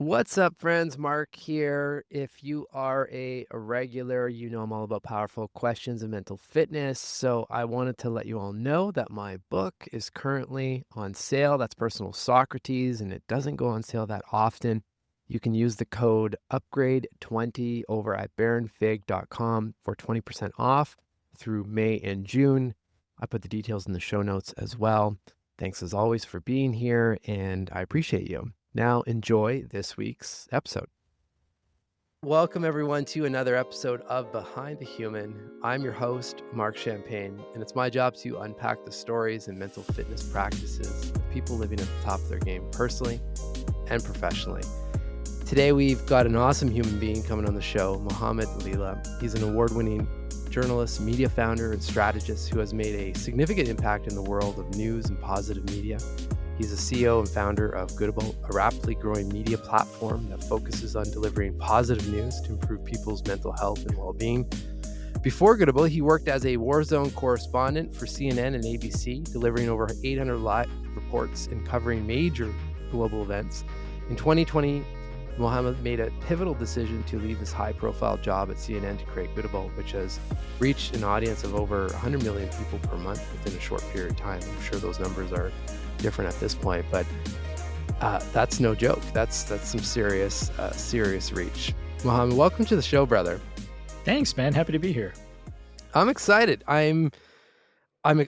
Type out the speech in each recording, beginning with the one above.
What's up, friends? Mark here. If you are a regular, you know I'm all about powerful questions and mental fitness. So I wanted to let you all know that my book is currently on sale. That's Personal Socrates, and it doesn't go on sale that often. You can use the code upgrade20 over at baronfig.com for 20% off through May and June. I put the details in the show notes as well. Thanks as always for being here, and I appreciate you. Now, enjoy this week's episode. Welcome, everyone, to another episode of Behind the Human. I'm your host, Mark Champagne, and it's my job to unpack the stories and mental fitness practices of people living at the top of their game personally and professionally. Today, we've got an awesome human being coming on the show, Mohammed Lila. He's an award-winning journalist, media founder, and strategist who has made a significant impact in the world of news and positive media. He's the CEO and founder of Goodable, a rapidly growing media platform that focuses on delivering positive news to improve people's mental health and well-being. Before Goodable, he worked as a war zone correspondent for CNN and ABC, delivering over 800 live reports and covering major global events. In 2020, Mohammed made a pivotal decision to leave his high-profile job at CNN to create Goodable, which has reached an audience of over 100 million people per month within a short period of time. I'm sure those numbers are different at this point, but that's no joke. That's some serious reach. Mohammed, welcome to the show, brother. Thanks, man. Happy to be here. I'm excited. I'm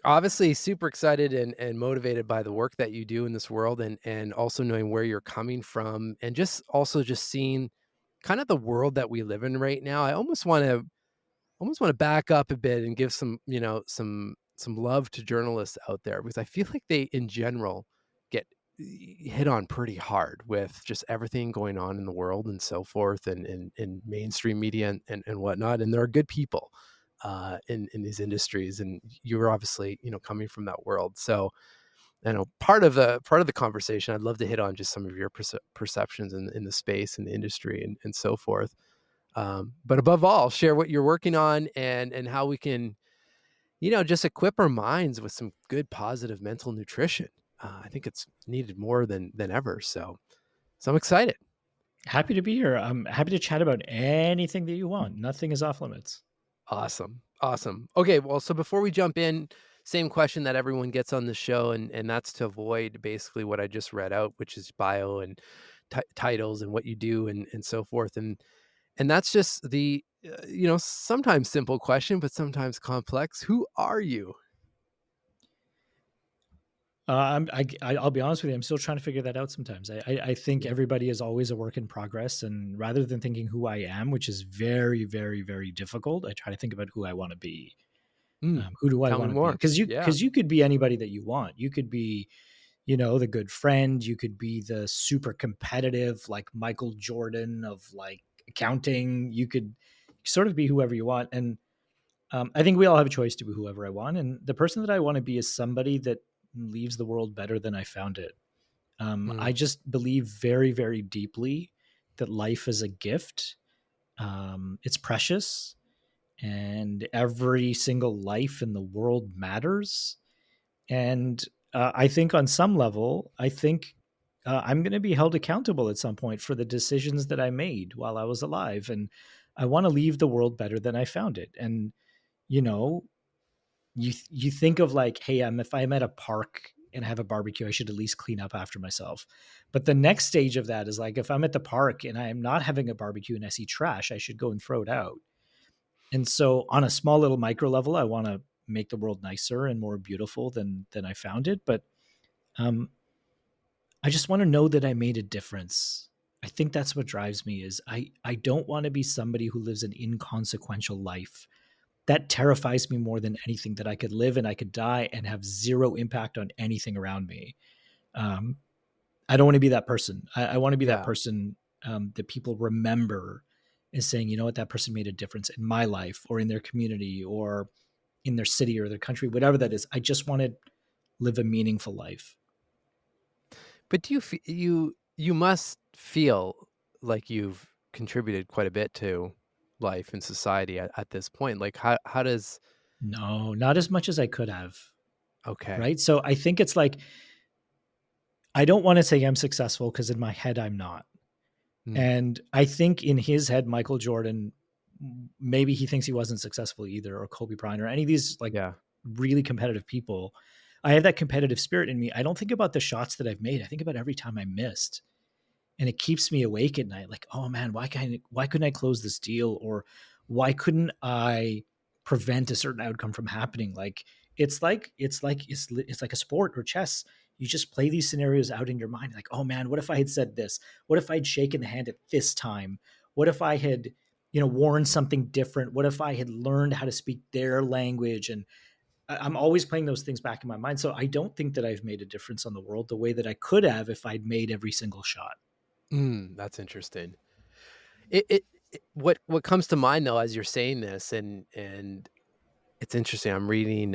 obviously super excited and motivated by the work that you do in this world, and also knowing where you're coming from, and just seeing kind of the world that we live in right now. I almost want to back up a bit and give some love to journalists out there, because I feel like they in general get hit on pretty hard with just everything going on in the world and so forth, and in mainstream media and whatnot. And there are good people in these industries, and you're obviously coming from that world. So I know part of the conversation, I'd love to hit on just some of your perceptions in the space and the industry and so forth. But above all, share what you're working on and how we can just equip our minds with some good, positive mental nutrition. I think it's needed more than ever. So I'm excited. Happy to be here. I'm happy to chat about anything that you want. Nothing is off limits. Awesome. Okay, well, so before we jump in, same question that everyone gets on the show, and that's to avoid basically what I just read out, which is bio and titles and what you do and so forth. And that's just the sometimes simple question, but sometimes complex. Who are you? I'll be honest with you. I'm still trying to figure that out sometimes. I think everybody is always a work in progress. And rather than thinking who I am, which is very, very, very difficult, I try to think about who I want to be. Who do I Tell me want to be? more. Because Yeah. you could be anybody that you want. You could be, the good friend. You could be the super competitive, like Michael Jordan of like accounting. You could sort of be whoever you want. And I think we all have a choice to be whoever I want. And the person that I want to be is somebody that leaves the world better than I found it. I just believe very, very deeply that life is a gift. It's precious, and every single life in the world matters. And I think on some level, I'm going to be held accountable at some point for the decisions that I made while I was alive. And I want to leave the world better than I found it. And you know, you think of like, hey, if I'm at a park and have a barbecue, I should at least clean up after myself. But the next stage of that is like, if I'm at the park and I am not having a barbecue and I see trash, I should go and throw it out. And so on a small little micro level, I want to make the world nicer and more beautiful than I found it. But um, I just want to know that I made a difference. I think that's what drives me is I don't want to be somebody who lives an inconsequential life. That terrifies me more than anything, that I could live and I could die and have zero impact on anything around me. Um, I don't want to be that person. I want to be that person that people remember as saying, you know what, that person made a difference in my life or in their community or in their city or their country, whatever that is. I just want to live a meaningful life. But do you must feel like you've contributed quite a bit to life and society at this point. Like how does No, not as much as I could have. okay. Right. So I think it's like, I don't want to say I'm successful because in my head, I'm not. Mm, And I think in his head, Michael Jordan, maybe he thinks he wasn't successful either, or Kobe Bryant, or any of these like yeah. really competitive people. I have that competitive spirit in me. I don't think about the shots that I've made. I think about every time I missed, and it keeps me awake at night. Like, oh man, why couldn't I close this deal, or why couldn't I prevent a certain outcome from happening? Like, it's like a sport or chess. You just play these scenarios out in your mind. Like, oh man, what if I had said this? What if I'd shaken the hand at this time? What if I had, worn something different? What if I had learned how to speak their language? And I'm always playing those things back in my mind. So I don't think that I've made a difference on the world the way that I could have if I'd made every single shot. That's interesting. What comes to mind though as you're saying this, and it's interesting. I'm reading.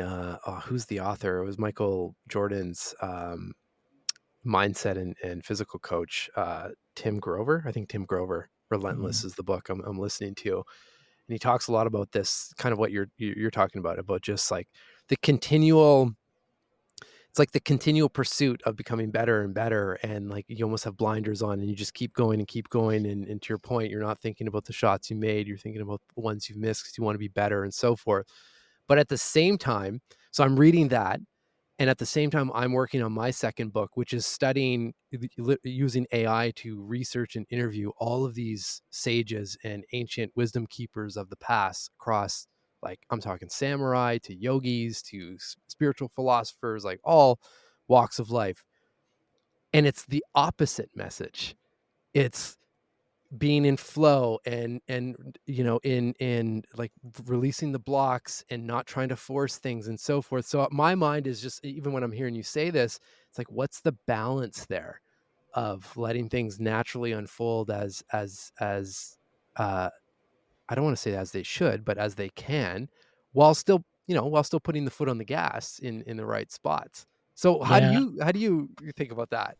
Who's the author? It was Michael Jordan's mindset and physical coach, Tim Grover. I think Tim Grover. Relentless Mhm. is the book I'm listening to, and he talks a lot about this kind of what you're talking about just like the continual it's like the continual pursuit of becoming better and better, and like you almost have blinders on and you just keep going and keep going, and to your point, you're not thinking about the shots you made, you're thinking about the ones you've missed because you want to be better and so forth. But at the same time, so I'm reading that, and at the same time I'm working on my second book, which is studying using AI to research and interview all of these sages and ancient wisdom keepers of the past across, like I'm talking samurai to yogis to spiritual philosophers, like all walks of life. And it's the opposite message. It's being in flow and in like releasing the blocks and not trying to force things and so forth. So my mind is just, even when I'm hearing you say this, it's like what's the balance there of letting things naturally unfold as uh I don't want to say as they should, but as they can, while still, while still putting the foot on the gas in the right spots. So Yeah. how do you think about that?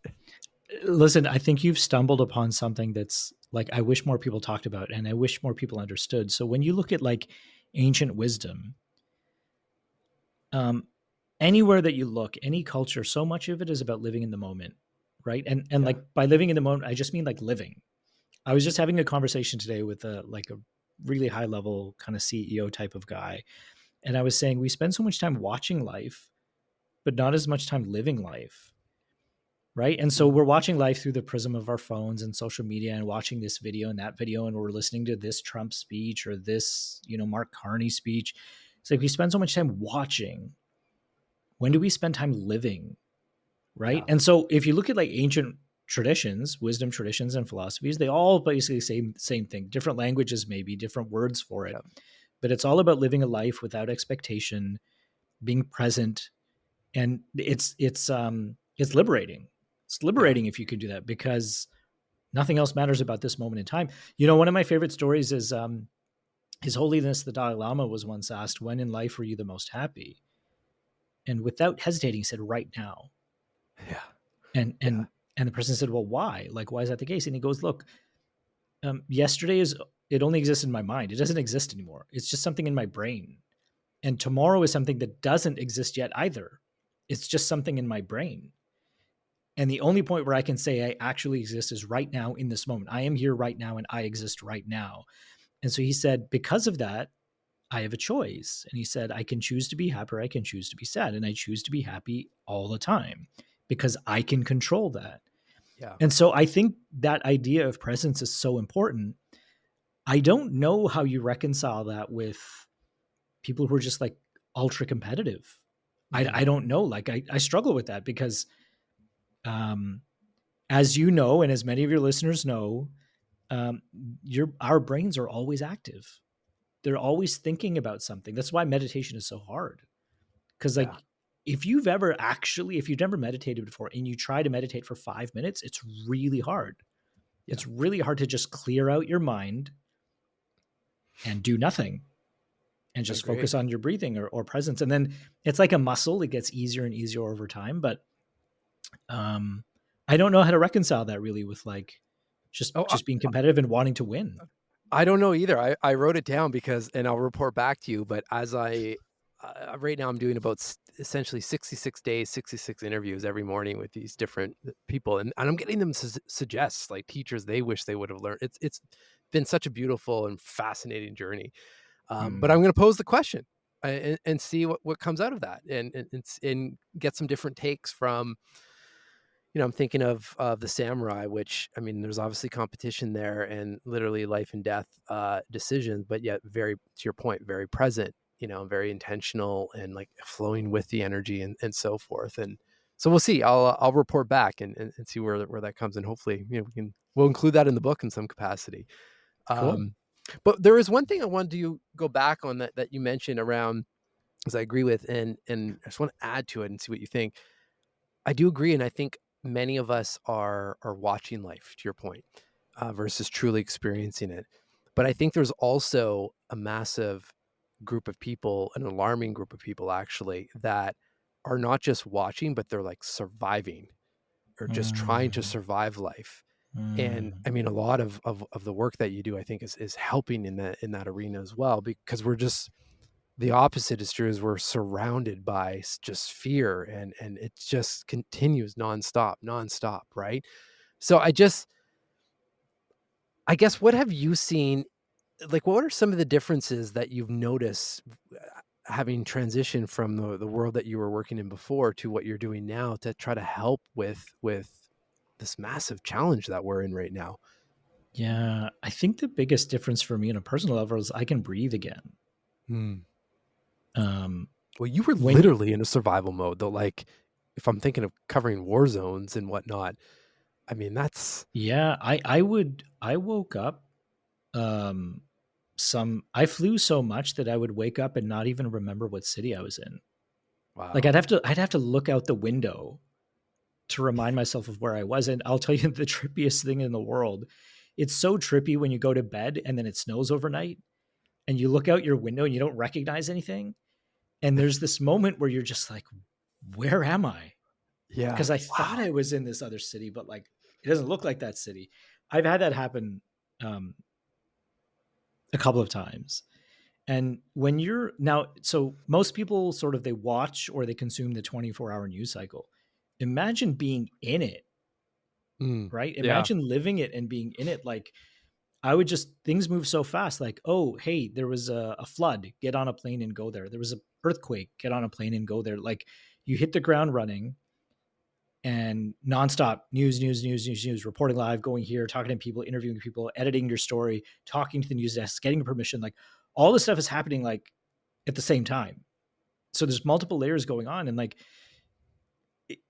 Listen, I think you've stumbled upon something that's like I wish more people talked about and I wish more people understood. So when you look at like ancient wisdom, um, anywhere that you look, any culture, so much of it is about living in the moment, right? And Yeah. like by living in the moment, I just mean like living. I was just having a conversation today with a really high level kind of CEO type of guy, and I was saying we spend so much time watching life, but not as much time living life, right? And so Mm, we're watching life through the prism of our phones and social media and watching this video and that video, and we're listening to this Trump speech or this, Mark Carney speech. It's like we spend so much time watching. When do we spend time living, right? yeah. And so if you look at like ancient traditions, wisdom traditions and philosophies, they all basically say same thing, different languages, maybe different words for it, Yeah. but it's all about living a life without expectation, being present, and it's liberating. It's Yeah. liberating if you could do that because nothing else matters about this moment in time. One of my favorite stories is His Holiness the Dalai Lama was once asked, "When in life were you the most happy?" And without hesitating, he said, "Right now." Yeah. And Yeah. and and the person said, "Well, why? Like, why is that the case?" And he goes, "Look, yesterday is it only exists in my mind. It doesn't exist anymore. It's just something in my brain. And tomorrow is something that doesn't exist yet either. It's just something in my brain." And the only point where I can say I actually exist is right now in this moment. I am here right now and I exist right now. And so he said, because of that, I have a choice. And he said, I can choose to be happy or I can choose to be sad. And I choose to be happy all the time because I can control that. Yeah. And so I think that idea of presence is so important. I don't know how you reconcile that with people who are just like ultra competitive. I Mm, don't know. Like I struggle with that because um, as you know, and as many of your listeners know, um, our brains are always active. They're always thinking about something. That's why meditation is so hard. Because yeah. like if you've never meditated before and you try to meditate for 5 minutes, it's really hard. Yeah. It's really hard to just clear out your mind and do nothing and I just agree. focus on your breathing or presence. And then it's like a muscle; it gets easier and easier over time. But um, I don't know how to reconcile that really with like Oh, just being competitive and wanting to win. I don't know either. I wrote it down because, and I'll report back to you, but right now I'm doing about essentially 66 days, 66 interviews every morning with these different people, and I'm getting them to suggest like teachers they wish they would have learned. It's been such a beautiful and fascinating journey. But I'm Mm. going to pose the question and see what comes out of that, and get some different takes from. I'm thinking of the samurai, which I mean, there's obviously competition there and literally life and death decisions, but yet very, to your point, very present. Very intentional and like flowing with the energy and so forth. And so we'll see. I'll report back and see where that comes, and hopefully, we'll include that in the book in some capacity. Cool. Um, but there is one thing I wanted to go back on that you mentioned around, as I agree with, and I just want to add to it and see what you think. I do agree, and I think many of us are watching life, to your point, versus truly experiencing it. But I think there's also a massive group of people, an alarming group of people actually, that are not just watching, but they're like surviving or just trying to Mm. survive life. And Mm. I mean, a lot of the work that you do, I think, is helping in that arena as well, because we're just the opposite is true, is we're surrounded by just fear, and it just continues nonstop, nonstop, right? So I guess, what have you seen, like, what are some of the differences that you've noticed, having transitioned from the world that you were working in before to what you're doing now to try to help with this massive challenge that we're in right now? Yeah, I think the biggest difference for me on a personal level is I can breathe again. Hmm. Um, Well, you were when literally in a survival mode, though. Like, if I'm thinking of covering war zones and whatnot, I mean, that's Yeah, I woke up, um, I flew so much that I would wake up and not even remember what city I was in. Like, wow. I'd have to look out the window to remind myself of where I was, and I'll tell you the trippiest thing in the world. It's so trippy when you go to bed and then it snows overnight, and you look out your window and you don't recognize anything, and there's this moment where you're just like, "Where am I?" Yeah. Because I thought Wow. I was in this other city, but, like, it doesn't look like that city. I've had that happen, um, a couple of times. And when you're now, so most people sort of they watch or they consume the 24-hour news cycle. Imagine being in it, Mm. right? Yeah. Imagine living it and being in it. Like, I would just, things move so fast. Like, oh, hey, there was a flood, get on a plane and go there. There was an earthquake, get on a plane and go there. Like, you hit the ground running and nonstop news, news, news, news, news, reporting live, going here, talking to people, interviewing people, editing your story, talking to the news desk, getting permission. Like, all this stuff is happening like at the same time. So there's multiple layers going on. And like,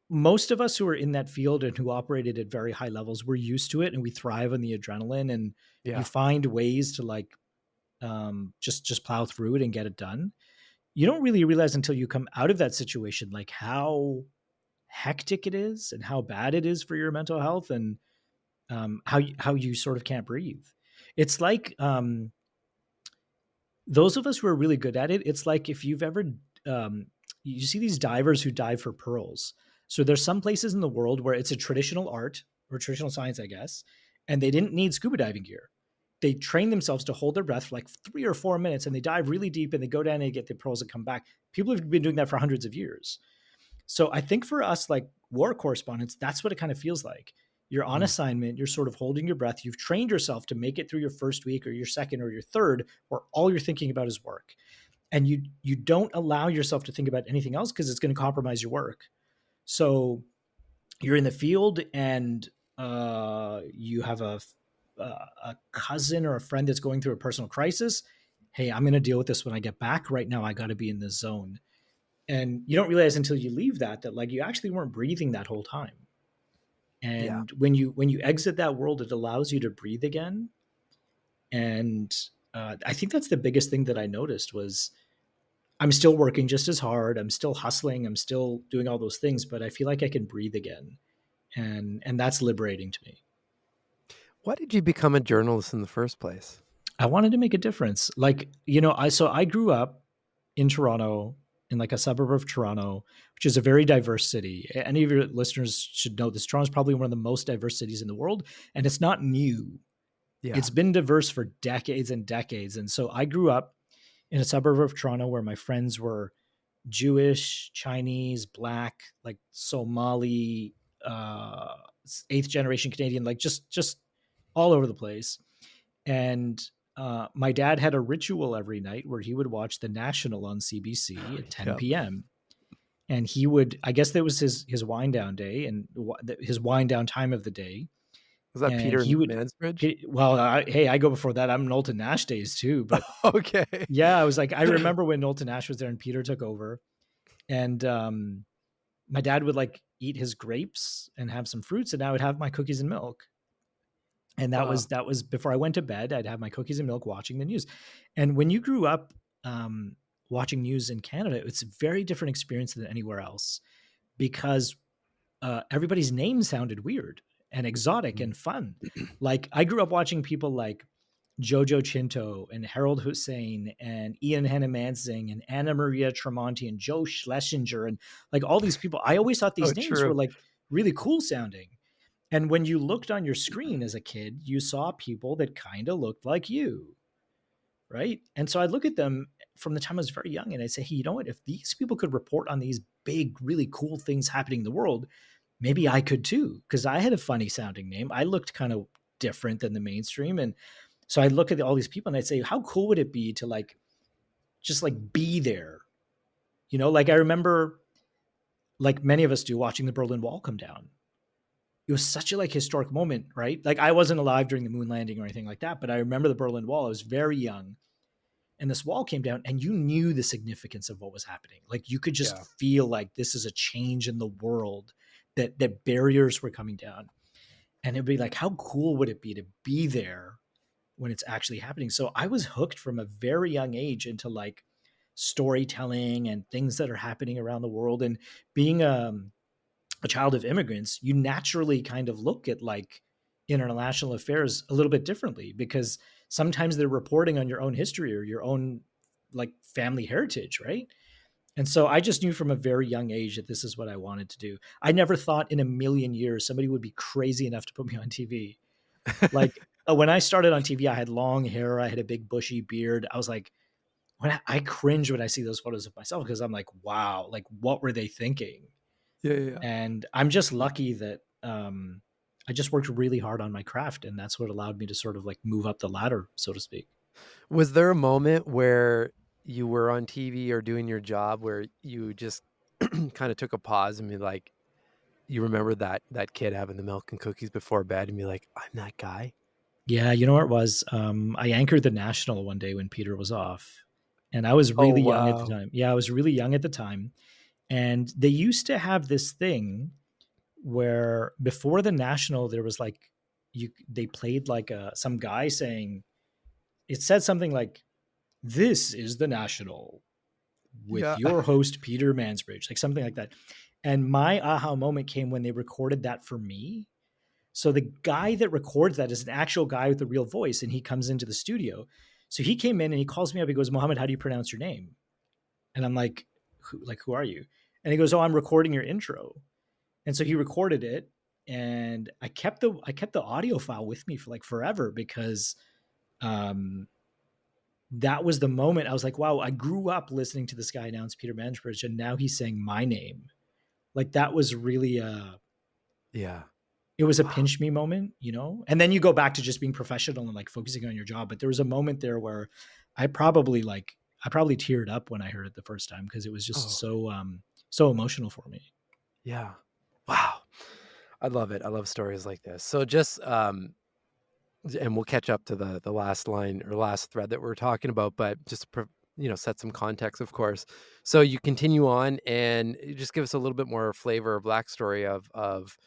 most of us who are in that field and who operated at very high levels, we're used to it and we thrive on the adrenaline, and you Yeah. find ways to like, just plow through it and get it done. You don't really realize until you come out of that situation, like how hectic it is and how bad it is for your mental health, and how you sort of can't breathe. It's like, those of us who are really good at it, it's like if you've ever, you see these divers who dive for pearls. So there's some places in the world where it's a traditional art or traditional science, I guess, and they didn't need scuba diving gear. They train themselves to hold their breath for like 3 or 4 minutes, and they dive really deep and they go down and they get the pearls and come back. People have been doing that for hundreds of years. So I think for us, like war correspondents, that's what it kind of feels like. You're on Mm. assignment, you're sort of holding your breath. You've trained yourself to make it through your first week or your second or your third, where all you're thinking about is work. And you don't allow yourself to think about anything else because it's going to compromise your work. So you're in the field and you have a cousin or a friend that's going through a personal crisis. Hey, I'm going to deal with this when I get back. Right now, I got to be in this zone. And you don't realize until you leave that like you actually weren't breathing that whole time. Yeah. And when you exit that world, it allows you to breathe again. And I think that's the biggest thing that I noticed was I'm still working just as hard, I'm still hustling, I'm still doing all those things, but I feel like I can breathe again, and that's liberating to me. Why did you become a journalist in the first place? I wanted to make a difference. Like, I grew up in Toronto, in like a suburb of Toronto, which is a very diverse city. Any of your listeners should know this. Toronto is probably one of the most diverse cities in the world, and it's not new. Yeah. It's been diverse for decades and decades. And so I grew up in a suburb of Toronto where my friends were. Jewish, Chinese, Black, like Somali, uh, eighth generation Canadian, like just all over the place. And my dad had a ritual every night where he would watch the National on CBC at Yep. 10 p.m. And he would, I guess that was his wind down day and his wind down time of the day. Was that And Peter he would, Mansbridge? hey, I go before that. I'm Knowlton Nash days too. But Okay. yeah, I was like, I remember when Knowlton Nash was there and Peter took over. And my dad would like eat his grapes and have some fruits, and I would have my cookies and milk. And Wow. that was before I went to bed. I'd have my cookies and milk watching the news. And when you grew up watching news in Canada, it's a very different experience than anywhere else because everybody's name sounded weird and exotic Mm. and fun. Like I grew up watching people like Jojo Chinto and Harold Hussein and Ian Hannah-Mansing and Anna Maria Tremonti and Joe Schlesinger and like all these people. I always thought So these names were true. like really cool sounding. And when you looked on your screen as a kid, you saw people that kind of looked like you, right? And so I look at them from the time I was very young and I say, hey, you know what? If these people could report on these big, really cool things happening in the world, maybe I could too. Because I had a funny sounding name. I looked kind of different than the mainstream. And so I look at all these people and I'd say, how cool would it be to like just like be there? You know, like I remember, like many of us do, watching the Berlin Wall come down. It was such a like historic moment, right? Like I wasn't alive during the moon landing or anything like that, but I remember the Berlin Wall. I was very young, and this wall came down, and you knew the significance of what was happening. Like you could just Yeah. feel like this is a change in the world, that barriers were coming down, and it'd be like, how cool would it be to be there when it's actually happening? So I was hooked from a very young age into like storytelling and things that are happening around the world, and being a child of immigrants, you naturally kind of look at like international affairs a little bit differently because sometimes they're reporting on your own history or your own like family heritage, right? And so I just knew from a very young age that this is what I wanted to do. I never thought in a million years somebody would be crazy enough to put me on TV. Like when I started on TV, I had long hair, I had a big bushy beard. I was like, when I cringe when I see those photos of myself because I'm like, wow, like what were they thinking? Yeah, yeah, yeah. And I'm just lucky that I just worked really hard on my craft, and that's what allowed me to sort of like move up the ladder, so to speak. Was there a moment where you were on TV or doing your job where you just kinda took a pause and be like, you remember that kid having the milk and cookies before bed and be like, "I'm that guy?" Yeah, you know what it was? I anchored the National one day when Peter was off, and I was Oh, really young at the wow. time. Yeah, I was really young at the time, and they used to have this thing where before the National, there was like they played like some guy saying it said something like, "This is the National," with Yeah. your host, Peter Mansbridge, like something like that. And my aha moment came when they recorded that for me. So the guy that records that is an actual guy with a real voice, and he comes into the studio. So he came in and he calls me up. He goes, Mohammed, how do you pronounce your name? And I'm who are you? And he goes, oh, I'm recording your intro. And so he recorded it, and I kept the audio file with me for like forever because um, that was the moment I was like, wow, I grew up listening to this guy announce Peter Mansbridge, and now he's saying my name. Like that was really Yeah. it was a Wow. pinch me moment, you know? And then you go back to just being professional and like focusing on your job. But there was a moment there where I probably like I probably teared up when I heard it the first time because it was just Oh, so so emotional for me. yeah. Wow. I love it. I love stories like this. So just, and we'll catch up to the last line or last thread that we're talking about, but just to set some context, of course. So you continue on and you just give us a little bit more flavor or backstory of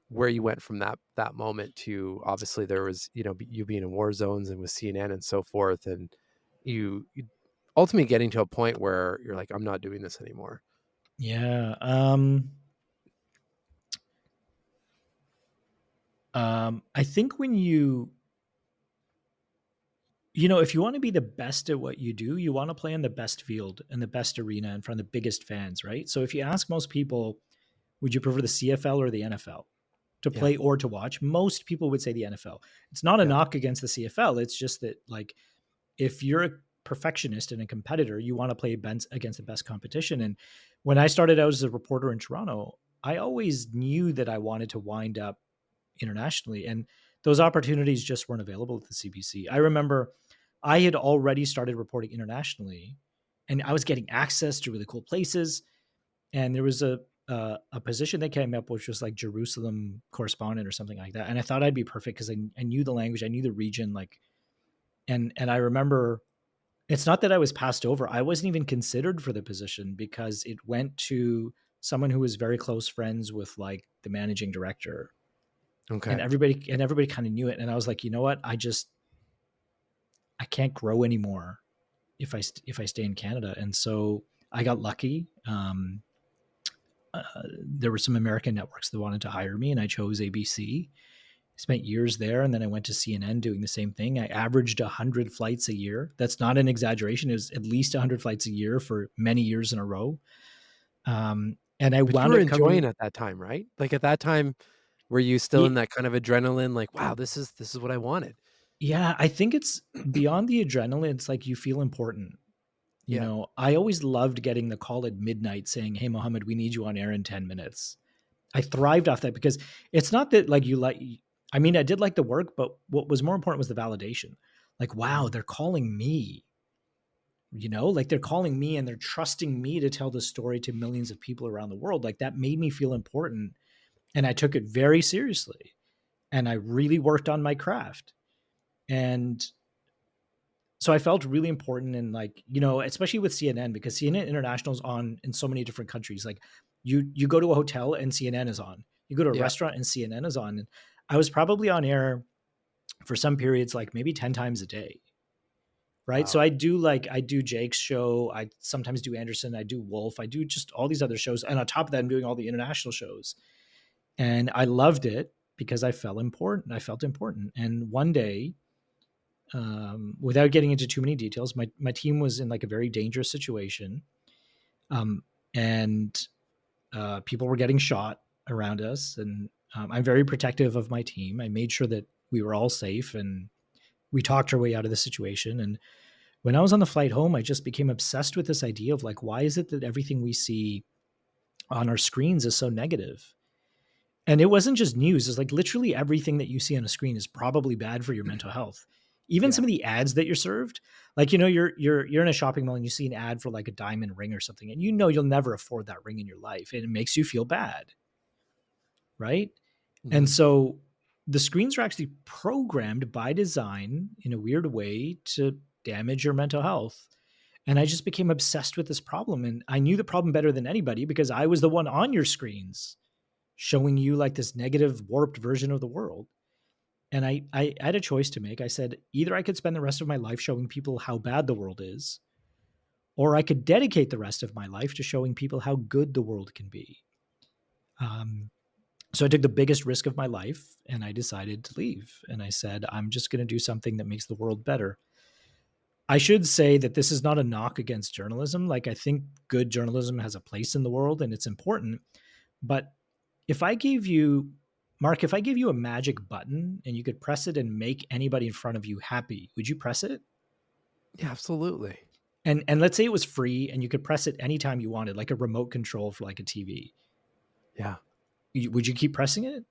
where you went from that moment to obviously there was, you being in war zones and with CNN and so forth, and you ultimately getting to a point where you're like, I'm not doing this anymore. Yeah. I think when you know, if you want to be the best at what you do, you want to play in the best field and the best arena in front of the biggest fans, right? So if you ask most people, would you prefer the CFL or the NFL to Yeah. play or to watch? Most people would say the NFL. It's not a Yeah. knock against the CFL. It's just that, like, if you're perfectionist and a competitor. You want to play against the best competition. And when I started out as a reporter in Toronto, I always knew that I wanted to wind up internationally. And those opportunities just weren't available at the CBC. I remember I had already started reporting internationally and I was getting access to really cool places. And there was a position that came up, which was like Jerusalem correspondent or something like that. And I thought I'd be perfect because I knew the language, I knew the region, like, and I remember it's not that I was passed over. I wasn't even considered for the position because it went to someone who was very close friends with like the managing director, and Okay. everybody kind of knew it. And I was like, you know what? I can't grow anymore if I stay in Canada. And so I got lucky. There were some American networks that wanted to hire me, and I chose ABC. Spent years there, and then I went to CNN doing the same thing. I averaged 100 flights a year. That's not an exaggeration. It was at least 100 flights a year for many years in a row. And I But you wound were up enjoying covering. at that time, right? Like, at that time, were you still in that kind of adrenaline, like, "Wow, this is what I wanted?" Yeah, I think it's beyond the adrenaline. It's like you feel important. You Yeah. know, I always loved getting the call at midnight saying, "Hey, Mohammed, we need you on air in 10 minutes." I thrived off that because it's not that like you like, I mean, I did like the work, but what was more important was the validation. Like, wow, Mhm. they're calling me, like they're calling me and they're trusting me to tell the story to millions of people around the world. Like that made me feel important. And I took it very seriously and I really worked on my craft. And so I felt really important and like, especially with CNN because CNN International is on in so many different countries. Like you go to a hotel and CNN is on. You go to a Yeah. restaurant and CNN is on. And I was probably on air for some periods like maybe 10 times a day. Right. So Wow. I do Jake's show. I sometimes do Anderson. I do Wolf. I do just all these other shows. And on top of that, I'm doing all the international shows. And I loved it because I felt important. I felt important. And one day, without getting into too many details, my team was in like a very dangerous situation, um, and people were getting shot around us. And I'm very protective of my team. I made sure that we were all safe, and we talked our way out of the situation. And when I was on the flight home, I just became obsessed with this idea of like, why is it that everything we see on our screens is so negative? And it wasn't just news. It's like literally everything that you see on a screen is probably bad for your mental health. Even Yeah. some of the ads that you're served, like you're in a shopping mall and you see an ad for like a diamond ring or something, and you'll never afford that ring in your life, and it makes you feel bad, right? And Mhm. so the screens are actually programmed by design in a weird way to damage your mental health. And I just became obsessed with this problem, and I knew the problem better than anybody because I was the one on your screens showing you like this negative warped version of the world. And I had a choice to make. I said either I could spend the rest of my life showing people how bad the world is, or I could dedicate the rest of my life to showing people how good the world can be. um, so I took the biggest risk of my life and I decided to leave, and I said I'm just going to do something that makes the world better. I should say that this is not a knock against journalism. Like, I think good journalism has a place in the world and it's important. But if I gave you, Mark, if I gave you a magic button and you could press it and make anybody in front of you happy, would you press it? Yeah, absolutely. And let's say it was free and you could press it anytime you wanted, like a remote control for like a TV. Yeah. Would you keep pressing it?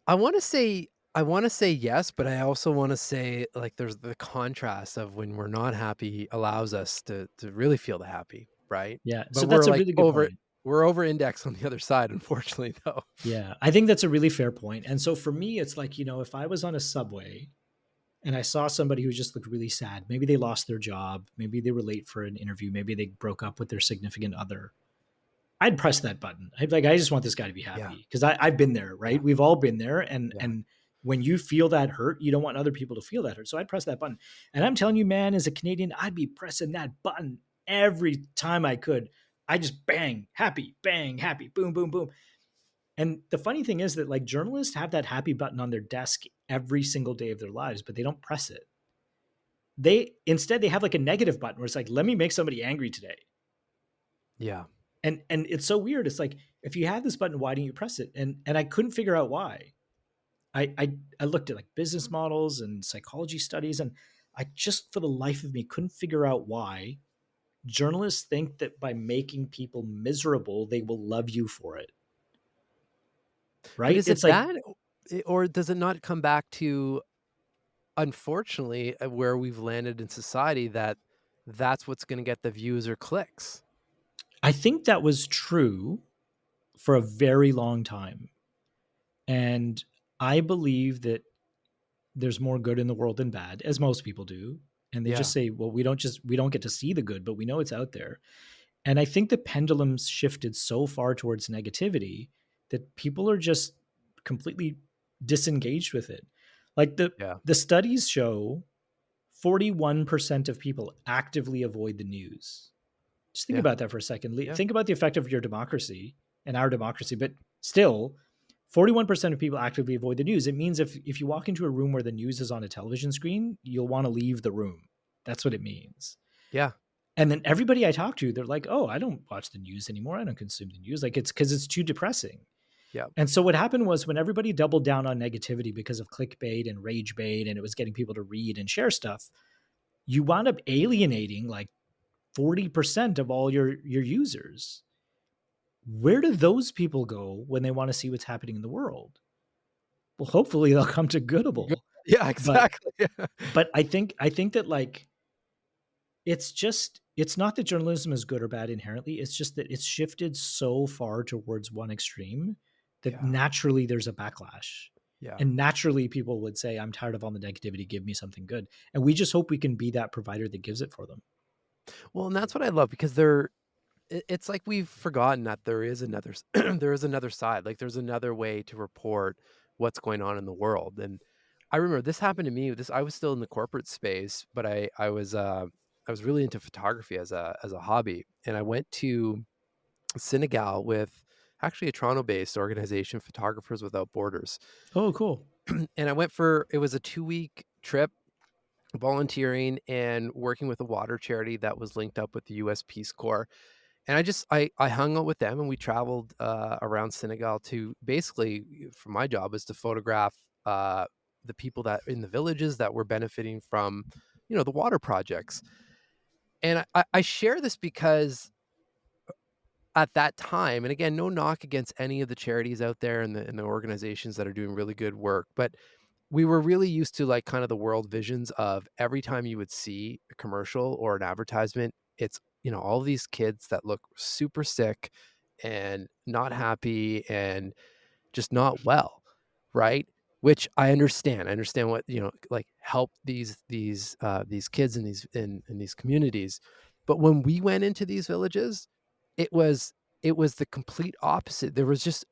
I wanna say yes, but I also wanna say, like, there's the contrast of when we're not happy allows us to really feel the happy, right? Yeah. But So that's a really good point. we're over indexed on the other side, unfortunately, though. Yeah. I think that's a really fair point. And so for me, it's like, if I was on a subway and I saw somebody who just looked really sad, maybe they lost their job, maybe they were late for an interview, maybe they broke up with their significant other, I'd press that button. I'd be like, I just want this guy to be Yeah, happy because I've been there, yeah, right? We've all been there, and yeah. and when you feel that hurt, you don't want other people to feel that hurt. So I'd press that button, and I'm telling you, man, as a Canadian, I'd be pressing that button every time I could. I just bang, happy, boom, boom, boom. And the funny thing is that like journalists have that happy button on their desk every single day of their lives, but they don't press it. They have like a negative button where it's like, let me make somebody angry today. Yeah. And it's so weird. It's like if you have this button, why don't you press it? And I couldn't figure out why. I looked at like business models and psychology studies, and I just for the life of me couldn't figure out why journalists think that by making people miserable, they will love you for it. But Right? is It's it like that, or does it not come back to, unfortunately, where we've landed in society, that that's what's gonna get the views or clicks? I think that was true for a very long time. And I believe that there's more good in the world than bad, as most people do. And they just Yeah, say, well, we don't get to see the good, but we know it's out there. And I think the pendulum's shifted so far towards negativity that people are just completely disengaged with it. Like yeah, the studies show 41% of people actively avoid the news. Just think yeah, about that for a second. yeah, Think about the effect of your democracy and our democracy, but still 41% of people actively avoid the news. It means if you walk into a room where the news is on a television screen, you'll want to leave the room. That's what it means. yeah, And then everybody I talk to, they're like, "Oh, I don't watch the news anymore. I don't consume the news." Like it's because it's too depressing. yeah. And so what happened was when everybody doubled down on negativity because of clickbait and rage bait, and it was getting people to read and share stuff, you wound up alienating like 40% of all your users. Where do those people go when they want to see what's happening in the world? Well, hopefully they'll come to Good. Goodable. Yeah, But exactly. I think that like it's not that journalism is good or bad inherently. It's just that it's shifted so far towards one extreme that Yeah, naturally there's a backlash. yeah. And naturally people would say, I'm tired of all the negativity, give me something good. And we just hope we can be that provider that gives it for them. Well, and that's what I love, because it's like we've forgotten that there is another there is another side. Like, there's another way to report what's going on in the world. And I remember this happened to me. This I was still in the corporate space, but I was really into photography as a hobby, and I went to Senegal with actually a Toronto-based organization, Photographers Without Borders. Oh, cool. And I went for it was a 2-week trip, volunteering and working with a water charity that was linked up with the US Peace Corps. And I hung out with them, and we traveled around Senegal to basically, for my job, is to photograph the people that in the villages that were benefiting from, the water projects. And I share this because at that time, and again, no knock against any of the charities out there and the organizations that are doing really good work, but we were really used to, like, kind of the world visions of every time you would see a commercial or an advertisement, it's, all these kids that look super sick and not happy and just not well, right? Which I understand. I understand what, like, help these kids in these communities. But when we went into these villages, it was it was the complete opposite. There was just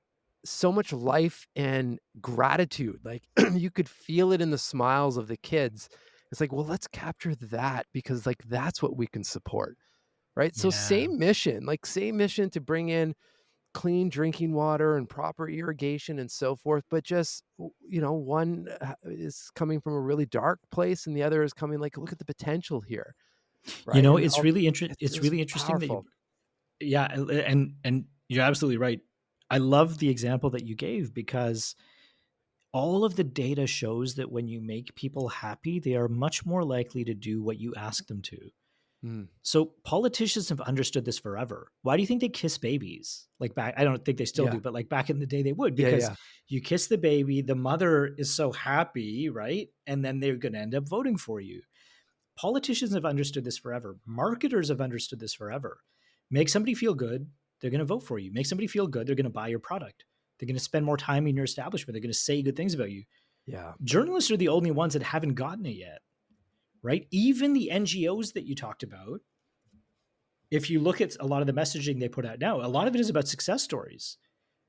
so much life and gratitude. Like, you could feel it in the smiles of the kids. It's like, well, let's capture that, because, like, that's what we can support, right? So Yeah. same mission to bring in clean drinking water and proper irrigation and so forth, but just, one is coming from a really dark place, and the other is coming, like, look at the potential here, You right? know, And all it's it's really interesting that you powerful. yeah, and you're absolutely right. I love the example that you gave because all of the data shows that when you make people happy, they are much more likely to do what you ask them to. Mm, So politicians have understood this forever. Why do you think they kiss babies? Like back, I don't think they still yeah, do, but like back in the day, they would yeah, because yeah, you kiss the baby, the mother is so happy, right? And then they're going to end up voting for you. Politicians have understood this forever. Marketers have understood this forever. Make somebody feel good, they're going to vote for you. Make somebody feel good, they're going to buy your product. They're going to spend more time in your establishment. They're going to say good things about you. yeah, Journalists are the only ones that haven't gotten it yet, right? Even the NGOs that you talked about, if you look at a lot of the messaging they put out now, a lot of it is about success stories.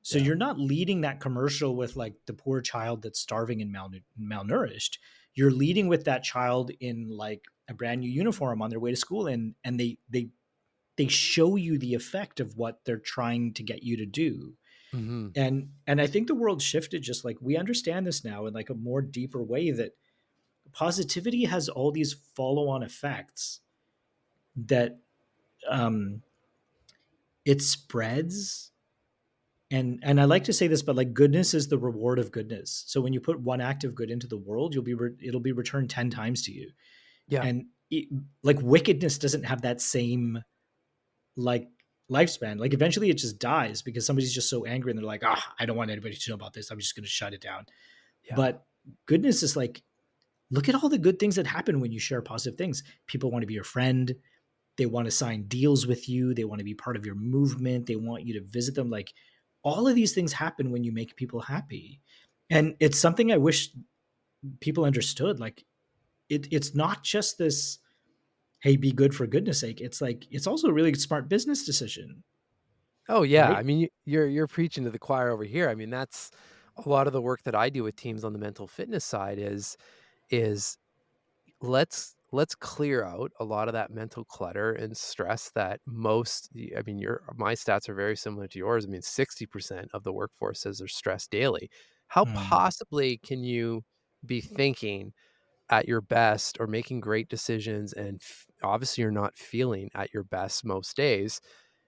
So yeah, you're not leading that commercial with like the poor child that's starving and malnourished. You're leading with that child in like a brand new uniform on their way to school, and they show you the effect of what they're trying to get you to do. hmm, And I think the world shifted, just like we understand this now in like a more deeper way, that positivity has all these follow-on effects that um, it spreads And I like to say this, but like goodness is the reward of goodness. So when you put one act of good into the world, it'll be returned 10 times to you. Yeah. And like wickedness doesn't have that same like lifespan. Like eventually it just dies because somebody's just so angry and they're like, ah, I don't want anybody to know about this. I'm just going to shut it down. Yeah. But goodness is like, look at all the good things that happen when you share positive things. People want to be your friend. They want to sign deals with you. They want to be part of your movement. They want you to visit them. Like all of these things happen when you make people happy. And it's something I wish people understood. Like it's not just this, hey, be good for goodness sake. It's like, it's also a really smart business decision, Oh, yeah. I right? mean, you're preaching to the choir over here. I mean, that's a lot of the work that I do with teams on the mental fitness side is let's clear out a lot of that mental clutter and stress that I mean, your my stats are very similar to yours. I mean, 60% of the workforce says they're stressed daily. How Hmm. possibly can you be thinking at your best or making great decisions and obviously you're not feeling at your best most days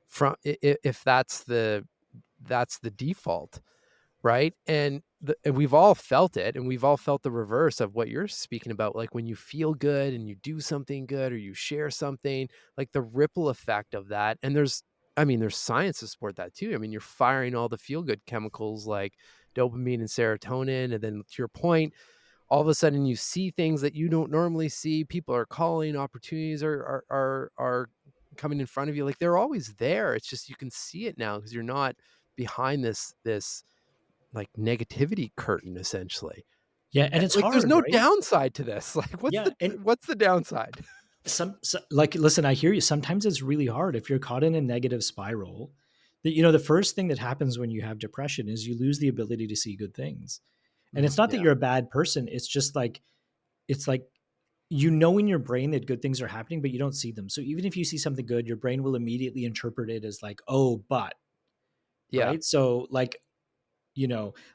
from if that's the default, right? And we've all felt it, and we've all felt the reverse of what you're speaking about, like, when you feel good and you do something good or you share something, like, the ripple effect of that, and there's science to support that too. I mean, you're firing all the feel-good chemicals like dopamine and serotonin, and then to your point, all of a sudden you see things that you don't normally see, people are calling, opportunities are coming in front of you, like, they're always there, it's just you can see it now because 'cause you're not behind this like, negativity curtain, essentially. Yeah. And it's Like, there's hard, no right? downside to this. Like, Yeah. And what's the downside? like, listen, I hear you. Sometimes it's really hard if you're caught in a negative spiral. The first thing that happens when you have depression is you lose the ability to see good things. And it's not that Yeah. you're a bad person. It's just like, it's like, you know, in your brain that good things are happening, but you don't see them. So even if you see something good, your brain will immediately interpret it as like, oh, but, Yeah. right? So, like,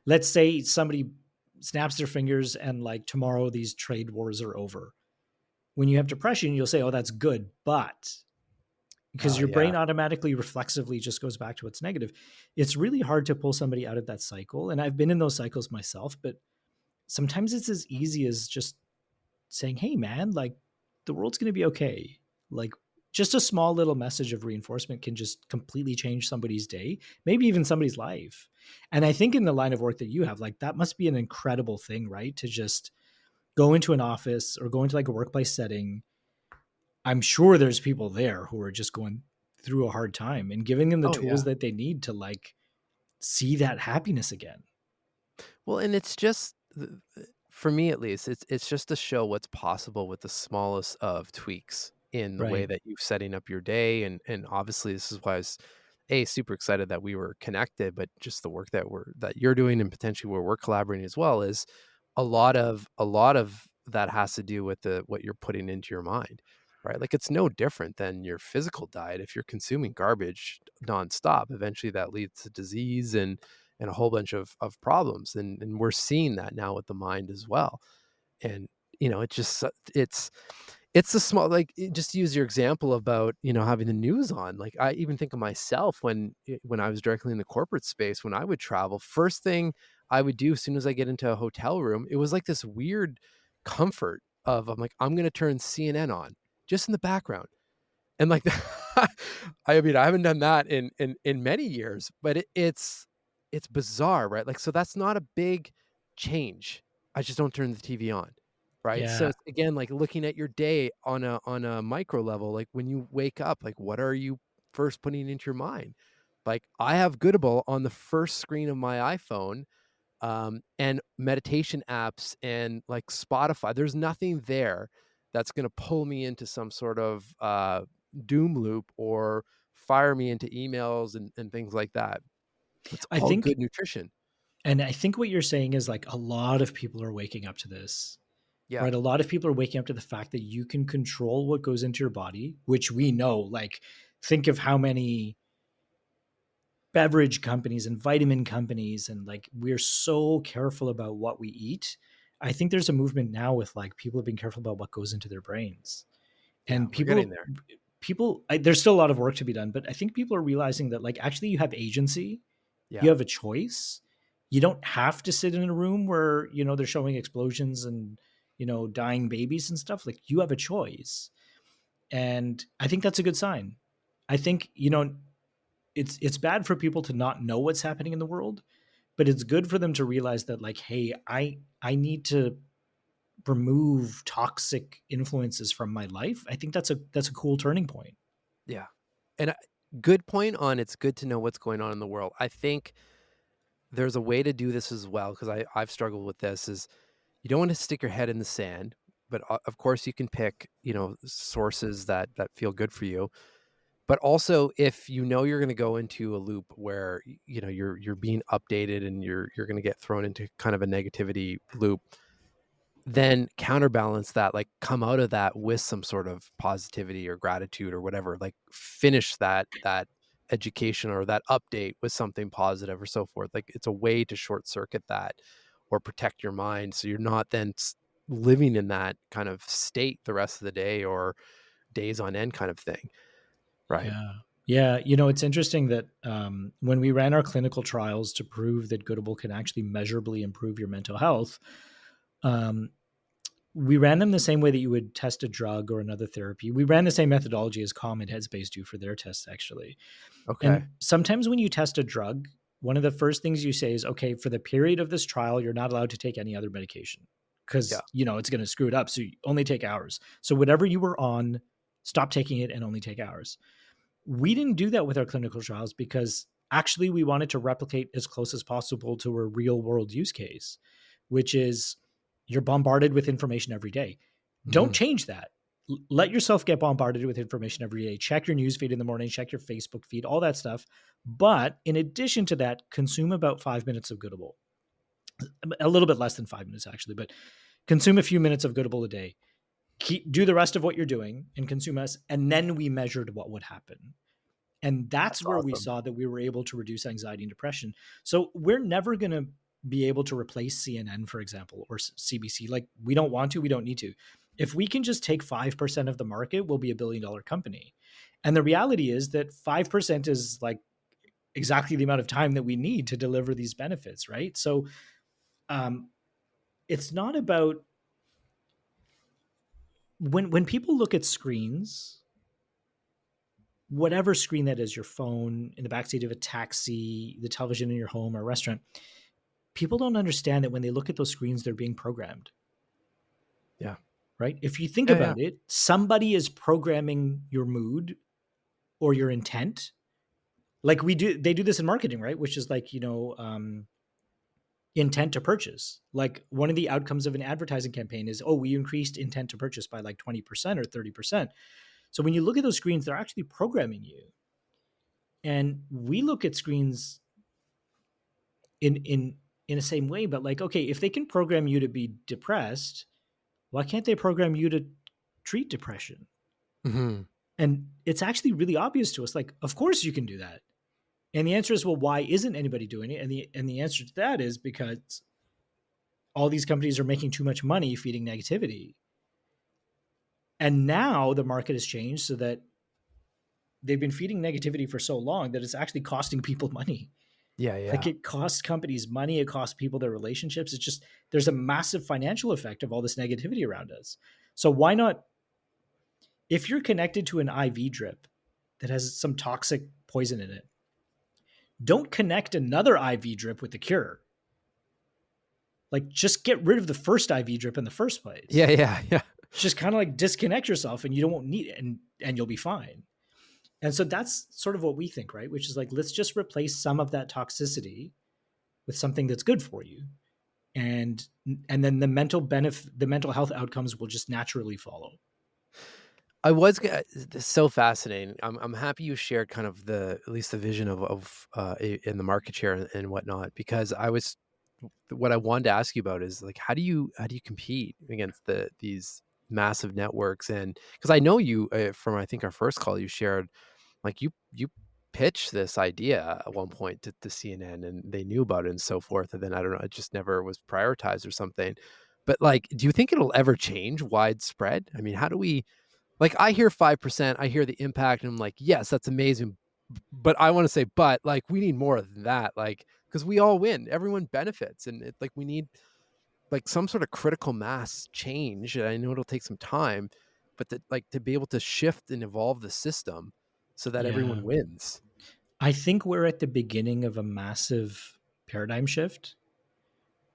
let's say somebody snaps their fingers and like tomorrow these trade wars are over. When you have depression, you'll say, oh, that's good, but because Oh, your yeah. brain automatically reflexively just goes back to what's negative. It's really hard to pull somebody out of that cycle. And I've been in those cycles myself, but sometimes it's as easy as just saying, hey, man, like the world's going to be okay. Like just a small little message of reinforcement can just completely change somebody's day, maybe even somebody's life. And I think in the line of work that you have, like that must be an incredible thing, right? To just go into an office or go into like a workplace setting. I'm sure there's people there who are just going through a hard time and giving them the Oh, tools yeah. that they need to like see that happiness again. Well, and it's just for me at least, it's just to show what's possible with the smallest of tweaks in the way Right. that you're setting up your day, and obviously this is why I was a super excited that we were connected, but just the work that you're doing and potentially where we're collaborating as well is a lot of that has to do with the what you're putting into your mind, right? Like it's no different than your physical diet. If you're consuming garbage nonstop, eventually that leads to disease and a whole bunch of problems. And we're seeing that now with the mind as well. And it just it's a small just to use your example about having the news on. Like I even think of myself when I was directly in the corporate space when I would travel. First thing I would do as soon as I get into a hotel room, it was like this weird comfort of I'm like I'm gonna turn CNN on just in the background and like, I mean, I haven't done that in many years, but it's bizarre, right? Like, so that's not a big change. I just don't turn the TV on, right? So Yeah. it's again like looking at your day on a micro level. Like when you wake up, like what are you first putting into your mind? Like I have Goodable on the first screen of my iPhone and meditation apps and like Spotify. There's nothing there that's going to pull me into some sort of doom loop or fire me into emails and things like that. It's I all think good nutrition. And I think what you're saying is like a lot of people are waking up to this, Yeah. right? A lot of people are waking up to the fact that you can control what goes into your body, which we know. Like, think of how many beverage companies and vitamin companies, and like, we're so careful about what we eat. I think there's a movement now with like people being careful about what goes into their brains. Yeah. And We're getting there. there's still a lot of work to be done, but I think people are realizing that like actually you have agency You Yeah. have a choice. You don't have to sit in a room where, they're showing explosions and, dying babies and stuff. Like, you have a choice. And I think that's a good sign. I think, it's bad for people to not know what's happening in the world, but it's good for them to realize that, like, hey, I need to remove toxic influences from my life. I think that's a cool turning point. Yeah. And good point on it's good to know what's going on in the world. I think there's a way to do this as well because I've struggled with this is you don't want to stick your head in the sand, but of course you can pick, sources that feel good for you. But also if you know you're going to go into a loop where you're being updated and you're going to get thrown into kind of a negativity loop, then counterbalance that, like, come out of that with some sort of positivity or gratitude or whatever, like, finish that education or that update with something positive or so forth. Like, it's a way to short circuit that or protect your mind so you're not then living in that kind of state the rest of the day or days on end kind of thing, right? Yeah. Yeah. It's interesting that when we ran our clinical trials to prove that Goodable can actually measurably improve your mental health, um, we ran them the same way that you would test a drug or another therapy. We ran the same methodology as Calm and Headspace do for their tests, actually. Okay. And sometimes when you test a drug, one of the first things you say is, okay, for the period of this trial, you're not allowed to take any other medication Yeah. because, it's going to screw it up. So you only take ours. So whatever you were on, stop taking it and only take ours. We didn't do that with our clinical trials because actually we wanted to replicate as close as possible to a real world use case, which is you're bombarded with information every day. Don't Mhm. change that. Let yourself get bombarded with information every day. Check your news feed in the morning, check your Facebook feed, all that stuff. But in addition to that, consume about 5 minutes of Goodable. A little bit less than 5 minutes, actually, but consume a few minutes of Goodable a day. Do the rest of what you're doing and consume us. And then we measured what would happen. And that's That's where we awesome. saw that we were able to reduce anxiety and depression. So we're never going to be able to replace CNN, for example, or CBC. Like, we don't want to, we don't need to. If we can just take 5% of the market, we'll be $1 billion company. And the reality is that 5% is like exactly the amount of time that we need to deliver these benefits, right? So um, it's not about when people look at screens, whatever screen that is, your phone, in the backseat of a taxi, the television in your home or a restaurant, people don't understand that when they look at those screens, they're being programmed, Yeah. right? If you think Yeah, yeah. about it, somebody is programming your mood or your intent. Like they do this in marketing, right? Which is like, intent to purchase. Like, one of the outcomes of an advertising campaign is, oh, we increased intent to purchase by like 20% or 30%. So when you look at those screens, they're actually programming you. And we look at screens in the same way, but like, okay, if they can program you to be depressed, why can't they program you to treat depression? Mhm. And it's actually really obvious to us, like, of course you can do that. And the answer is, well, why isn't anybody doing it? And the answer to that is because all these companies are making too much money feeding negativity. And now the market has changed so that they've been feeding negativity for so long that it's actually costing people money. Yeah, Like, yeah. it costs companies money, it costs people their relationships. It's just, there's a massive financial effect of all this negativity around us. So why not, if you're connected to an IV drip that has some toxic poison in it, don't connect another IV drip with the cure. Like, just get rid of the first IV drip in the first Yeah, place. yeah, yeah. Just kind of like disconnect yourself and you don't need it, and you'll be fine. And so that's sort of what we think, right? Which is like, let's just replace some of that toxicity with something that's good for you. And then the mental health outcomes will just naturally follow. I was g It's so fascinating. I'm happy you shared kind of at least the vision in the market share and whatnot, because what I wanted to ask you about is, like, how do you compete against these massive networks? And because I know you, from I think our first call, you shared, like, you pitched this idea at one point to CNN, and they knew about it and so forth, and then, I don't know, it just never was prioritized or something. But, like, do you think it'll ever change widespread? I mean, how do we like, I hear 5%, I hear the impact, and I'm like, "Yes, that's amazing." but I wanna say, but, like, we need more than that, like, because we all win, everyone benefits, and it like, we need, like, some sort of critical mass change, and I know it'll take some time, but to be able to shift and evolve the system so that everyone Yeah. wins. I think we're at the beginning of a massive paradigm shift,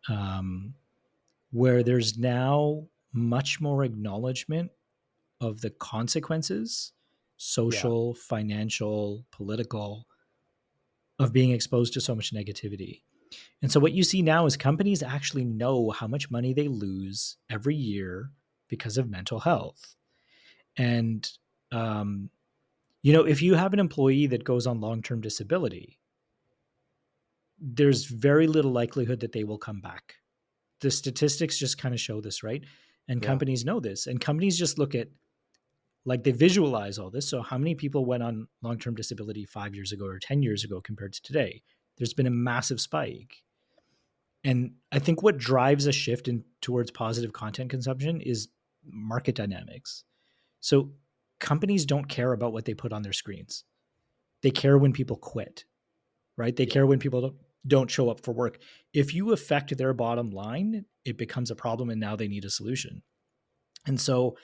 um, where there's now much more acknowledgement of the consequences, Yeah, social, financial, political, of being exposed to so much negativity. And so what you see now is companies actually know how much money they lose every year because of mental health. And um, if you have an employee that goes on long-term disability, there's very little likelihood that they will come back. The statistics just kind of show this, right? And yeah, companies know this. And companies just look at, like, they visualize all this. So how many people went on long-term disability 5 years ago or 10 years ago compared to today? There's been a massive spike. And I think what drives a shift towards positive content consumption is market dynamics. So companies don't care about what they put on their screens. They care when people quit, right? They yeah. care when people don't show up for work. If you affect their bottom line, it becomes a problem and now they need a solution. And so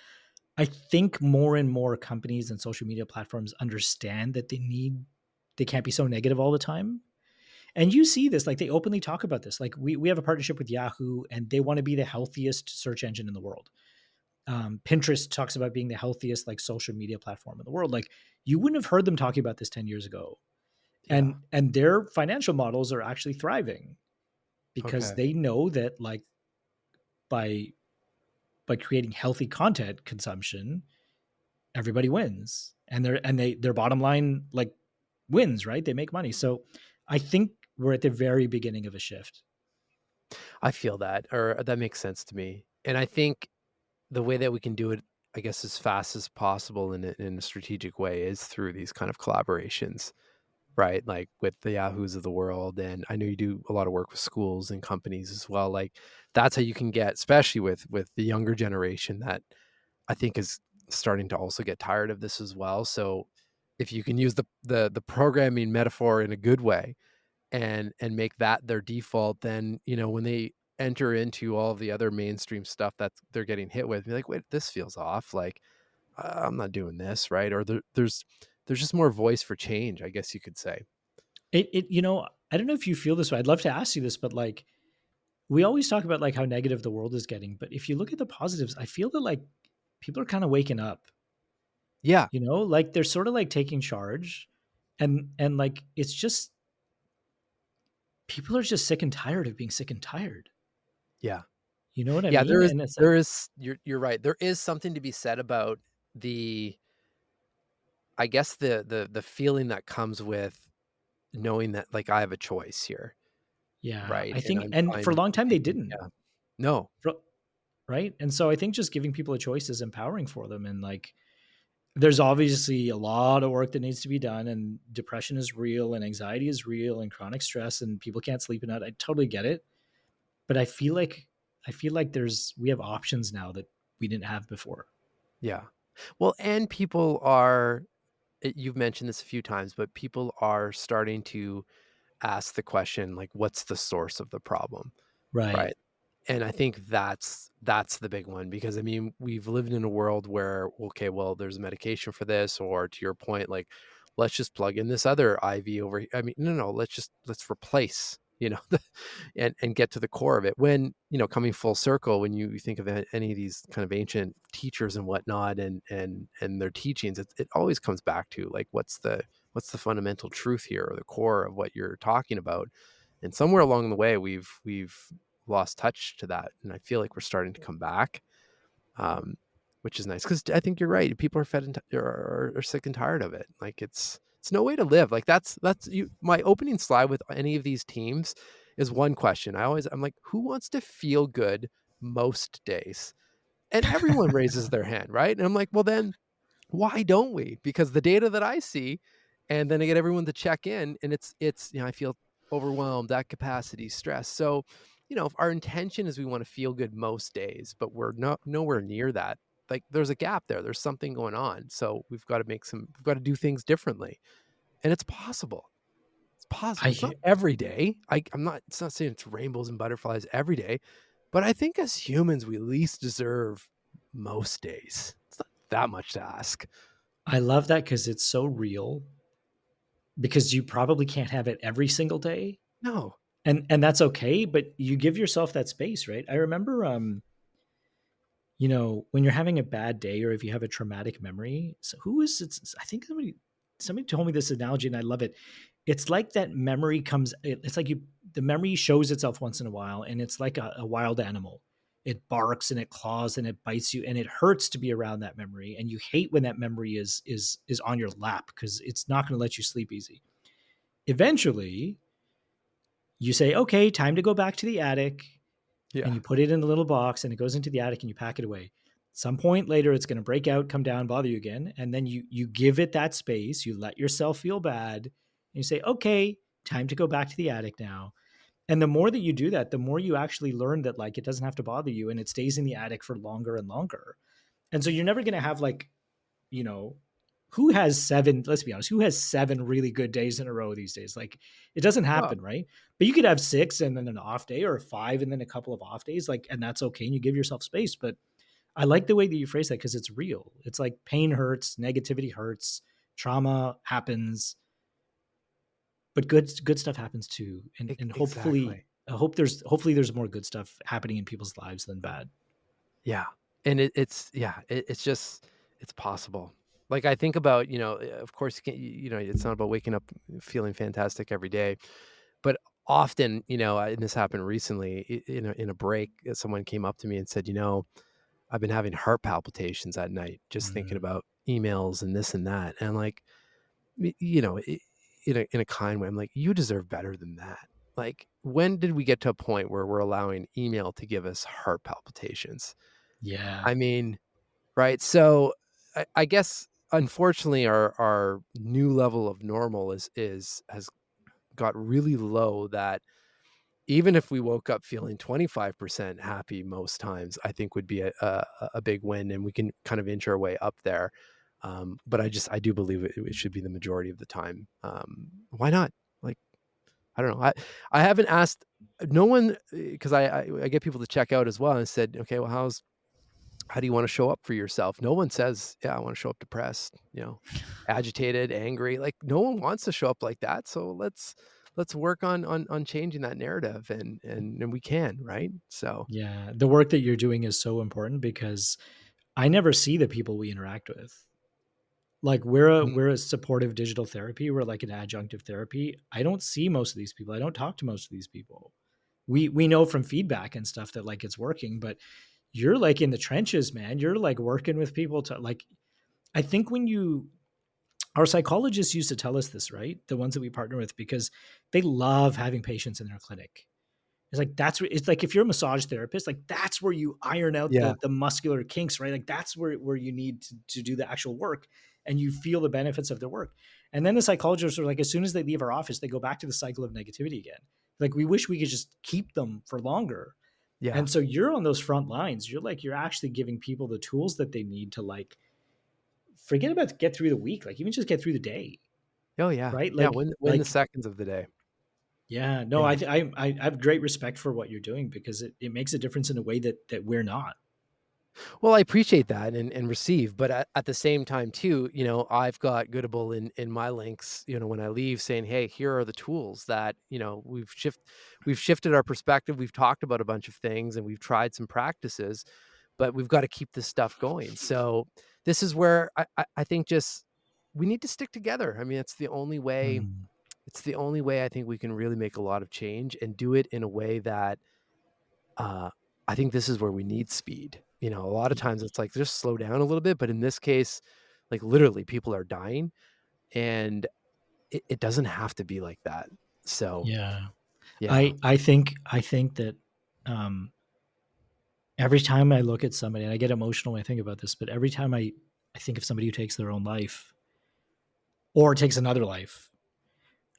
I think more and more companies and social media platforms understand that they can't be so negative all the time. And you see this, like, they openly talk about this. Like, we have a partnership with Yahoo, and they want to be the healthiest search engine in the world. Pinterest talks about being the healthiest, like, social media platform in the world. Like, you wouldn't have heard them talking about this 10 years ago. Yeah. And their financial models are actually thriving because Okay. they know that, like, by creating healthy content consumption, everybody wins, and their bottom line, like, wins, right? They make money. So I think we're at the very beginning of a shift. I feel that, or that makes sense to me, and I think the way that we can do it, I guess, as fast as possible in a strategic way is through these kind of collaborations, right? Like, with the Yahoos of the world, and I know you do a lot of work with schools and companies as well, like, that's how you can get, especially with the younger generation that I think is starting to also get tired of this as well, so if you can use the programming metaphor in a good way and make that their default, then, when they enter into all of the other mainstream stuff that they're getting hit with, be like, "Wait, this feels off, like, I'm not doing this," right? Or there's just more voice for change, I guess you could say. I don't know if you feel this way. I'd love to ask you this, but, like, we always talk about, like, how negative the world is getting, but if you look at the positives, I feel that, like, people are kind of waking up, Yeah, like, they're sort of, like, taking charge, and like, it's just people are just sick and tired of being sick and tired. yeah. You know what I Yeah, mean? there is And it's like, there is you're right. There is something to be said about the I guess the feeling that comes with knowing that, like, I have a choice here, yeah, right? I And think, and for a long I'm time they taking, didn't. yeah. No. For- right? And so I think just giving people a choice is empowering for them, and, like, there's obviously a lot of work that needs to be done, and depression is real, and anxiety is real, and chronic stress, and people can't sleep at night. I totally get it, but I feel like we have options now that we didn't have before. Yeah. Well, and people are you've mentioned this a few times, but people are starting to ask the question, like, what's the source of the problem, Right. right? And I think that's the big one because, I mean, we've lived in a world where, okay, well, there's a medication for this, or to your point, like, let's just plug in this other IV over I mean, no, let's replace, and get to the core of it. When, coming full circle, when you think of any of these kind of ancient teachers and whatnot and their teachings, it always comes back to, like, what's the fundamental truth here, or the core of what you're talking about. And somewhere along the way, we've lost touch to that, and I feel like we're starting to come back, um, which is nice because I think you're right. People are fed and are sick and tired of it. Like, it's no way to live. Like, that's you. My opening slide with any of these teams is one question. I'm like, who wants to feel good most days? And everyone raises their hand, right? And I'm like, well, then why don't we? Because the data that I see, and then I get everyone to check in, and it's I feel overwhelmed, at capacity, stress. So, if our intention is we want to feel good most days, but we're nowhere near that, like, there's a gap there. There's something going on. So we've got to do things differently. and it's possible. It's possible. It's not I every day. I'm not it's not saying it's rainbows and butterflies every day, but I think as humans, we at least deserve most days. It's not that much to ask. I love that because it's so real, because you probably can't have it every single day, No. and that's okay, but you give yourself that space, right? I remember, when you're having a bad day or if you have a traumatic memory, so who is it? I think somebody told me this analogy and I love it. It's like that memory it's like the memory shows itself once in a while, and it's like a wild animal. It barks and it claws and it bites you, and it hurts to be around that memory, and you hate when that memory is on your lap because it's not going to let you sleep easy. Eventually, you say, okay, time to go back to the attic, and Yeah. you put it in a little box and it goes into the attic and you pack it away. Some point later, it's going to break out, come down, bother you again. And then you give it that space. You let yourself feel bad. And you say, okay, time to go back to the attic now. And the more that you do that, the more you actually learn that like it doesn't have to bother you, and it stays in the attic for longer and longer. And so you're never going to have like, you know, who has seven, let's be honest, who has seven really good days in a row these days? Like it doesn't Oh, happen, right? But you could have six and then an off day, or five and then a couple of off days, like, and that's okay. And you give yourself space. But I like the way that you phrase that because it's real. It's like pain hurts, negativity hurts, trauma happens, but good stuff happens too. And hopefully, exactly. hopefully there's more good stuff happening in people's lives than bad. Yeah. And it's yeah, it's just it's possible. Like, I think about, of course, it's not about waking up feeling fantastic every day, but often, and this happened recently in a break, someone came up to me and said, I've been having heart palpitations at night just thinking Mm, about emails and this and that. And I'm like, y you know, I in a kind way, I'm like, "You deserve better than that." Like, when did we get to a point where we're allowing email to give us heart palpitations? yeah. I mean, right? So, I guess, unfortunately, our new level of normal is has got really low that even if we woke up feeling 25% happy most times, I think would be a big win, and we can kind of inch our way up there. But I do believe it should be the majority of the time. Why not? Like, I don't know. I haven't asked no one because I get people to check out as well. And I said, okay, well, how do you want to show up for yourself? No one says, yeah, I want to show up depressed, agitated, angry. Like, no one wants to show up like that. So let's work on changing that narrative, and we can, right? So Yeah. The work that you're doing is so important because I never see the people we interact with. Like mhm, we're a supportive digital therapy. We're like an adjunctive therapy. I don't see most of these people. I don't talk to most of these people. We know from feedback and stuff that like it's working, but you're like in the trenches, man. You're like working with people to like I think when you our psychologists used to tell us this, right? The ones that we partner with because they love having patients in their clinic. It's like it's like if you're a massage therapist, like that's where you iron out yeah, the muscular kinks, right? Like that's where you need to do the actual work, and you feel the benefits of their work. And then the psychologists are like, as soon as they leave our office, they go back to the cycle of negativity again. Like we wish we could just keep them for longer. yeah, And so you're on those front lines. You're actually giving people the tools that they need to like forget about get through the week, like even just get through the day, oh yeah, right? yeah. Win the Like seconds of the day. yeah, no, Yeah. I have great respect for what you're doing because it makes a difference in a way that we're not. Well, I appreciate that and receive, but at the same time too, I've got Goodable in my links, when I leave saying, "Hey, here are the tools that, we've shifted our perspective, we've talked about a bunch of things and we've tried some practices, but we've got to keep this stuff going." So, this is where I think just we need to stick together. I mean, Mm, it's the only way I think we can really make a lot of change and do it in a way that uh, I think this is where we need speed. A lot of y- times it's like, just slow down a little bit, but in this case, like, literally people are dying, and it doesn't have to be like that. So, yeah, yeah. I think that um, every time I look at somebody, and I get emotional when I think about this, but every time I think of somebody who takes their own life or takes another life,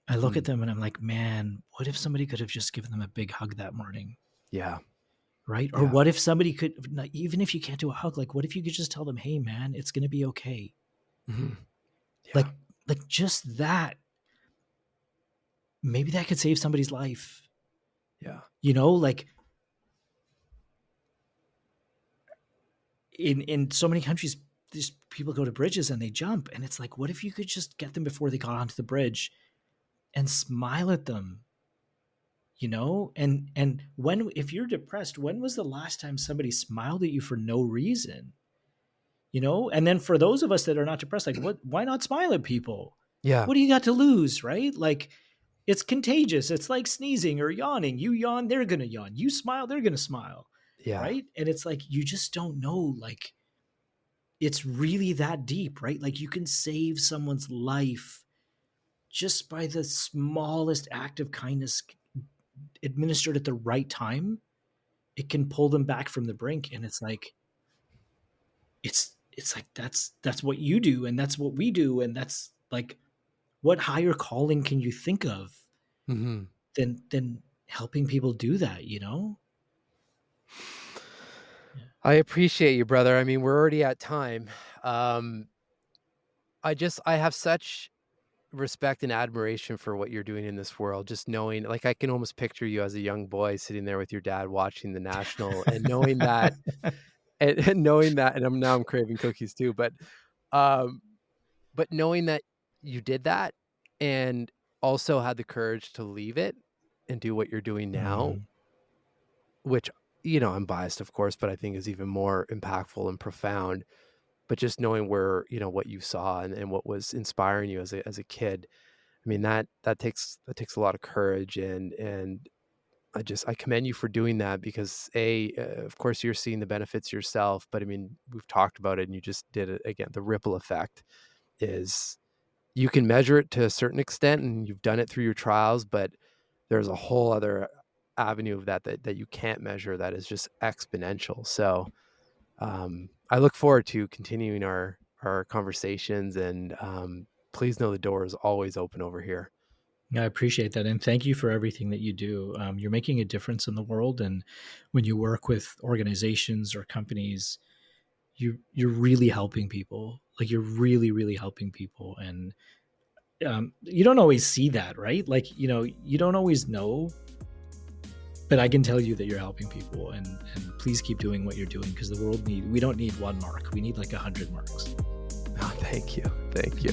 I look at Mm, them and I'm like, man, what if somebody could have just given them a big hug that morning? yeah, Right? Or yeah, what if somebody could, even if you can't do a hug, like what if you could just tell them, hey, man, it's going to be okay? mhm, yeah, Like, like just that. maybe that could save somebody's life. Yeah. Like in so many countries, these people go to bridges and they jump, and it's like, what if you could just get them before they got onto the bridge and smile at them? And when, if you're depressed, when was the last time somebody smiled at you for no reason? And then for those of us that are not depressed, like, what, why not smile at people? Yeah. What do you got to lose, right? Like, it's contagious. It's like sneezing or yawning. You yawn, they're gonna yawn. You smile, they're gonna smile, Yeah. right? And it's like, you just don't know, like, it's really that deep, right? Like, you can save someone's life just by the smallest act of kindness administered at the right time. It can pull them back from the brink, and it's like, it's like, that's what you do, and that's what we do, and that's like, what higher calling can you think of Mhm. than helping people do that, Yeah. I appreciate you, brother. I mean, we're already at time. I have such respect and admiration for what you're doing in this world, just knowing like, I can almost picture you as a young boy sitting there with your dad watching the national and knowing that and knowing that and I'm craving cookies too, um, but knowing that you did that and also had the courage to leave it and do what you're doing now, Mhm. which, I'm biased, of course, but I think is even more impactful and profound. But just knowing where, what you saw and what was inspiring you as a kid, I mean, that takes a lot of courage and I commend you for doing that because of course, you're seeing the benefits yourself, but I mean, we've talked about it and you just did it again. The ripple effect is you can measure it to a certain extent and you've done it through your trials, but there's a whole other avenue of that you can't measure that is just exponential. So, I look forward to continuing our conversations and, please know the door is always open over here. I appreciate that, and thank you for everything that you do. You're making a difference in the world, and when you work with organizations or companies, you're really helping people. Like, you're really, really helping people, and you don't always see that, right? Like, you don't always know, but I can tell you that you're helping people, and please keep doing what you're doing, because the world we don't need one mark. We need like 100 marks. Oh, thank you. Thank you.